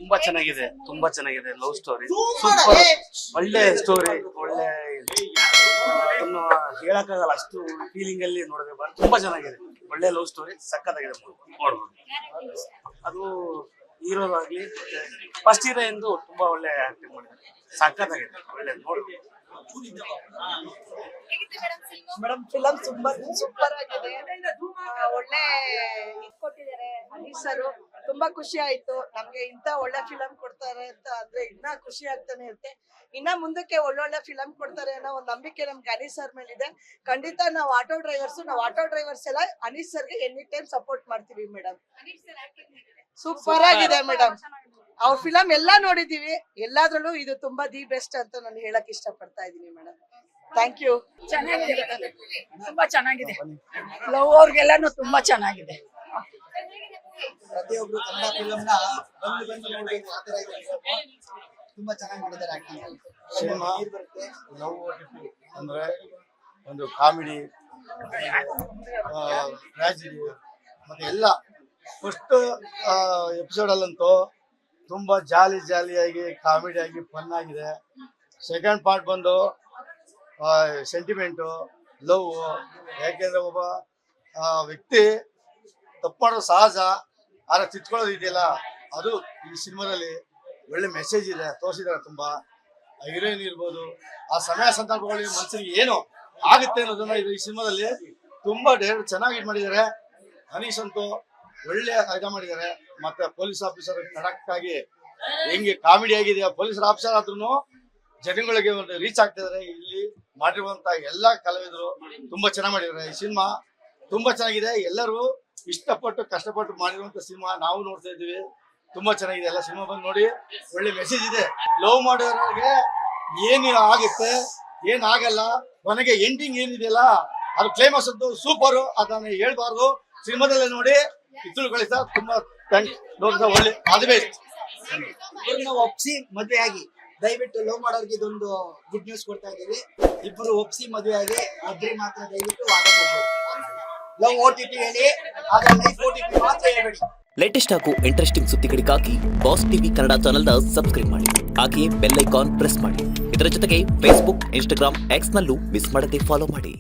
ತುಂಬಾ ಚೆನ್ನಾಗಿದೆ love story super ಒಳ್ಳೆ ಸ್ಟೋರಿ ಒಳ್ಳೆ ಅದನ್ನು ಹೇಳಕ್ಕಾಗಲ್ಲ ಅಷ್ಟು ಫೀಲಿಂಗ್ ಅಲ್ಲಿ ನೋಡಿದ್ರೆ ತುಂಬಾ ಚೆನ್ನಾಗಿದೆ ಒಳ್ಳೆ ಲವ್ ಸ್ಟೋರಿ ಸಕ್ಕತ್ತಾಗಿದೆ ನೋಡ್ಬೋದು ಅದು ಹೀರೋದಾಗ್ಲಿ ಫಸ್ಟ್ ಹೀರೋ ಎಂದು ತುಂಬಾ ಒಳ್ಳೆ ಆಕ್ಟಿಂಗ್ ಮಾಡಿದ್ದಾರೆ ಸಕ್ಕತ್ತಾಗಿದೆ ಒಳ್ಳೆ ನೋಡ್ಬೋದು ಮೇಡಮ್ ಫಿಲಂ ಸೂಪರ್ ಆಗಿದೆ ಒಳ್ಳೆ ಕೊಟ್ಟಿದ್ದಾರೆ ಅನೀಶ್ ಸರ್ ತುಂಬಾ ಖುಷಿ ಆಯ್ತು ನಮ್ಗೆ ಇಂತ ಒಳ್ಳೆ ಫಿಲಂ ಕೊಡ್ತಾರೆ ಅಂತ ಅಂದ್ರೆ ಇನ್ನ ಖುಷಿ ಆಗ್ತಾನೆ ಇರುತ್ತೆ ಇನ್ನ ಮುಂದಕ್ಕೆ ಒಳ್ಳೊಳ್ಳೆ ಫಿಲಂ ಕೊಡ್ತಾರೆ ಅನ್ನೋ ಒಂದು ನಂಬಿಕೆ ನಮ್ಗೆ ಅನೀಶ್ ಸರ್ ಮೇಲೆ ಇದೆ ಖಂಡಿತ ನಾವು ಆಟೋ ಡ್ರೈವರ್ಸ್ ಎಲ್ಲ ಅನೀಶ್ ಸರ್ಗೆ ಎನಿ ಟೈಮ್ ಸಪೋರ್ಟ್ ಮಾಡ್ತೀವಿ ಮೇಡಮ್ ಸೂಪರ್ ಆಗಿದೆ ಮೇಡಮ್ ಅವ್ರ ಫಿಲಂ ಎಲ್ಲಾ ನೋಡಿದೀವಿ ಎಲ್ಲಾದ್ರಲ್ಲೂ ಇದು ತುಂಬಾ ದಿ ಬೆಸ್ಟ್ ಅಂತ ನಾನು ಹೇಳಕ್ ಇಷ್ಟ ಪಡ್ತಾ ಇದೀನಿ ಮೇಡಮ್ ಥ್ಯಾಂಕ್ ಯು ಚೆನ್ನಾಗಿದೆ ತುಂಬಾ ಚೆನ್ನಾಗಿದೆ ಲವ್ ಅವ್ರಿಗೆಲ್ಲಾನು ತುಂಬಾ ಚೆನ್ನಾಗಿದೆ ಪ್ರತಿಯೊಬ್ರು ಕನ್ನಡ ಫಿಲಂ ನ ಬಂದು ನೋಡ್ಬೇಕು ಆತರ ತುಂಬಾ ಚೆನ್ನಾಗಿ ಮಾಡಿದ್ದಾರೆ ಆಕ್ಟಿಂಗ್ ಸಿನಿಮಾ ಲವ್ ಅಂದ್ರೆ ಒಂದು ಕಾಮಿಡಿ ಟ್ರಾಜಿಡಿ ಮತ್ತೆ ಎಲ್ಲ ಫಸ್ಟ್ ಎಪಿಸೋಡ್ ಅಲ್ಲಂತೂ ತುಂಬಾ ಜಾಲಿಯಾಗಿ ಕಾಮಿಡಿಯಾಗಿ ಫನ್ ಆಗಿದೆ ಸೆಕೆಂಡ್ ಪಾರ್ಟ್ ಬಂದು ಸೆಂಟಿಮೆಂಟು ಲವ್ ಯಾಕೆಂದ್ರೆ ಒಬ್ಬ ವ್ಯಕ್ತಿ ತಪ್ಪು ಮಾಡೋದು ಸಹಜ ಆದ್ರೆ ತಿತ್ಕೊಳ್ಳೋದು ಇದೆಯಲ್ಲ ಅದು ಈ ಸಿನಿಮಾದಲ್ಲಿ ಒಳ್ಳೆ ಮೆಸೇಜ್ ಇದೆ ತೋರಿಸಿದ್ದಾರೆ ತುಂಬಾ ಹೀರೋಯಿನ್ ಇರ್ಬೋದು ಆ ಸಮಯ ಸಂದರ್ಭಗಳಲ್ಲಿ ಮನಸ್ಸಿಗೆ ಏನು ಆಗುತ್ತೆ ಅನ್ನೋದನ್ನ ಇದು ಈ ಸಿನಿಮಾದಲ್ಲಿ ತುಂಬಾ ಚೆನ್ನಾಗಿ ಇದು ಮಾಡಿದ್ದಾರೆ ಅನೀಶ್ ಅಂತೂ ಒಳ್ಳೆ ಇದು ಮಾಡಿದ್ದಾರೆ ಮತ್ತೆ ಪೊಲೀಸ್ ಆಫೀಸರ್ ಖಡಕ್ ಆಗಿ ಹೆಂಗೆ ಕಾಮಿಡಿ ಆಗಿದೆ ಪೊಲೀಸ್ ಆಫೀಸರ್ ಆದ್ರೂ ಜನಗಳಿಗೆ ಒಂದು ರೀಚ್ ಆಗ್ತಿದ್ದಾರೆ ಇಲ್ಲಿ ಮಾಡಿರುವಂತ ಎಲ್ಲಾ ಕಲಾವಿದರು ತುಂಬಾ ಚೆನ್ನಾಗಿ ಮಾಡಿದ್ದಾರೆ ಈ ಸಿನಿಮಾ ತುಂಬಾ ಚೆನ್ನಾಗಿದೆ ಎಲ್ಲರೂ ಇಷ್ಟಪಟ್ಟು ಕಷ್ಟಪಟ್ಟು ಮಾಡಿರುವಂತ ಸಿನಿಮಾ ನಾವು ನೋಡ್ತಾ ಇದ್ದೀವಿ ತುಂಬಾ ಚೆನ್ನಾಗಿದೆ ಎಲ್ಲ ಸಿನಿಮಾ ಬಂದು ನೋಡಿ ಒಳ್ಳೆ ಮೆಸೇಜ್ ಇದೆ ಲವ್ ಮಾಡೋರಿಗೆ ಏನು ಆಗುತ್ತೆ ಏನ್ ಆಗಲ್ಲ ಕೊನೆಗೆ ಎಂಡಿಂಗ್ ಏನಿದೆಯಲ್ಲ ಅದು ಕ್ಲೈಮಾಕ್ಸ್ ಅಂತೂ ಸೂಪರ್ ಅದನ್ನ ಹೇಳ್ಬಾರ್ದು ಸಿನಿಮಾದಲ್ಲೇ ನೋಡಿ ತಿಳ್ಕೊಳ್ಳಿ ಸರ್ ತುಂಬಾ ಥ್ಯಾಂಕ್ಸ್ ಒಳ್ಳೆ ಅದು ಬೆಸ್ಟ್ ಇಬ್ಬರನ್ನ ಒಪ್ಸಿ ಮದುವೆ ಆಗಿ ದಯವಿಟ್ಟು ಲವ್ ಮಾಡೋರ್ಗೆ ಇದೊಂದು ಗುಡ್ ನ್ಯೂಸ್ ಕೊಡ್ತಾ ಇದೀವಿ ಇಬ್ಬರು ಒಪ್ಸಿ ಮದುವೆ ಆಗಿ ಒಬ್ಬರಿಗೆ ಮಾತ್ರ ದಯವಿಟ್ಟು ಲವ್ OTT ಹೇಳಿ ಆದ್ರೆ ಲೈಫ್ OTT ಮಾತ್ರ ಹೇಳ್ಬೇಡಿ ಲೇಟೆಸ್ಟ್ ಹಾಗೂ ಇಂಟ್ರೆಸ್ಟಿಂಗ್ ಸುದ್ದಿಗಳಿಗಾಗಿ ಬಾಸ್ ಟಿವಿ ಕನ್ನಡ ಚಾನೆಲ್ನ ಸಬ್ಸ್ಕ್ರೈಬ್ ಮಾಡಿ ಹಾಗೆಯೇ ಬೆಲ್ ಐಕಾನ್ ಪ್ರೆಸ್ ಮಾಡಿ ಇದರ ಜೊತೆಗೆ ಫೇಸ್ಬುಕ್ ಇನ್ಸ್ಟಾಗ್ರಾಮ್ ಎಕ್ಸ್ ನಲ್ಲೂ ಮಿಸ್ ಮಾಡದೆ ಫಾಲೋ ಮಾಡಿ.